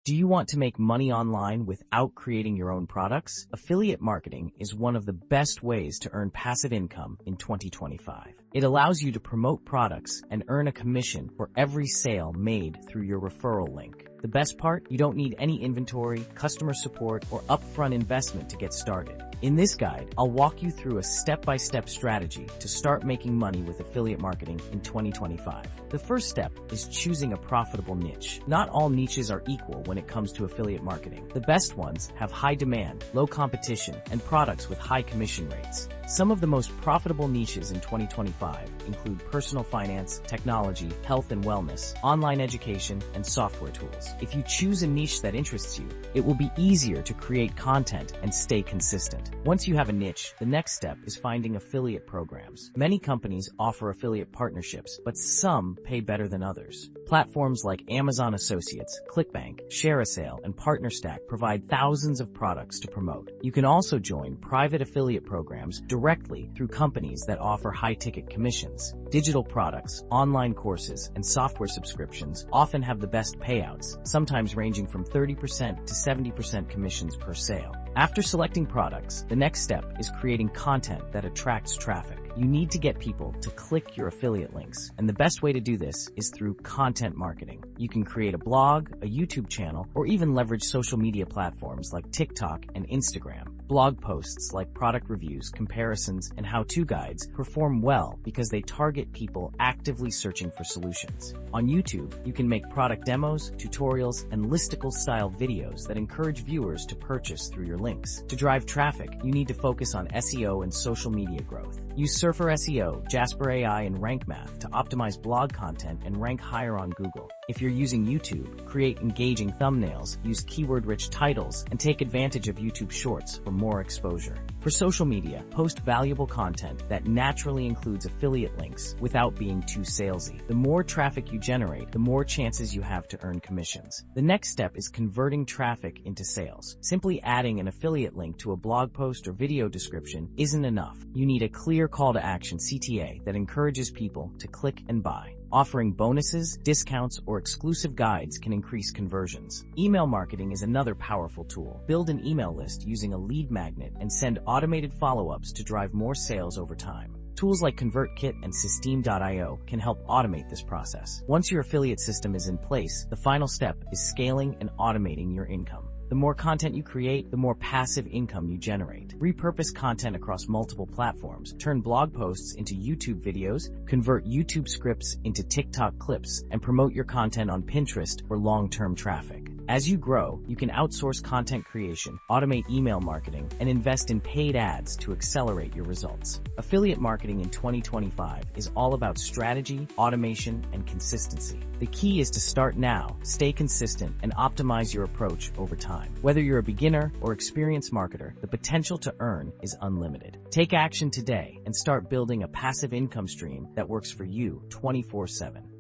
Do you want to make money online without creating your own products? Affiliate marketing is one of the best ways to earn passive income in 2025. It allows you to promote products and earn a commission for every sale made through your referral link. The best part? You don't need any inventory, customer support, or upfront investment to get started. In this guide, I'll walk you through a step-by-step strategy to start making money with affiliate marketing in 2025. The first step is choosing a profitable niche. Not all niches are equal when it comes to affiliate marketing. The best ones have high demand, low competition, and products with high commission rates. Some of the most profitable niches in 2025 include personal finance, technology, health and wellness, online education, and software tools. If you choose a niche that interests you, it will be easier to create content and stay consistent. Once you have a niche, the next step is finding affiliate programs. Many companies offer affiliate partnerships, but some pay better than others. Platforms like Amazon Associates, ClickBank, ShareASale, and PartnerStack provide thousands of products to promote. You can also join private affiliate programs directly through companies that offer high-ticket commissions. Digital products, online courses, and software subscriptions often have the best payouts, sometimes ranging from 30% to 70% commissions per sale. After selecting products, the next step is creating content that attracts traffic. You need to get people to click your affiliate links, and the best way to do this is through content marketing. You can create a blog, a YouTube channel, or even leverage social media platforms like TikTok and Instagram. Blog posts like product reviews, comparisons, and how-to guides perform well because they target people actively searching for solutions. On YouTube, you can make product demos, tutorials, and listicle-style videos that encourage viewers to purchase through your links. To drive traffic, you need to focus on SEO and social media growth. Use Surfer SEO, Jasper AI, and Rank Math to optimize blog content and rank higher on Google. If you're using YouTube, create engaging thumbnails, use keyword-rich titles, and take advantage of YouTube Shorts for more exposure. For social media, post valuable content that naturally includes affiliate links without being too salesy. The more traffic you generate, the more chances you have to earn commissions. The next step is converting traffic into sales. Simply adding an affiliate link to a blog post or video description isn't enough. You need a clear call to action (CTA) that encourages people to click and buy. Offering bonuses, discounts, or exclusive guides can increase conversions. Email marketing is another powerful tool. Build an email list using a lead magnet and send automated follow-ups to drive more sales over time. Tools like ConvertKit and Systeme.io can help automate this process. Once your affiliate system is in place, the final step is scaling and automating your income. The more content you create, the more passive income you generate. Repurpose content across multiple platforms. Turn blog posts into YouTube videos, convert YouTube scripts into TikTok clips, and promote your content on Pinterest for long-term traffic. As you grow, you can outsource content creation, automate email marketing, and invest in paid ads to accelerate your results. Affiliate marketing in 2025 is all about strategy, automation, and consistency. The key is to start now, stay consistent, and optimize your approach over time. Whether you're a beginner or experienced marketer, the potential to earn is unlimited. Take action today and start building a passive income stream that works for you 24/7.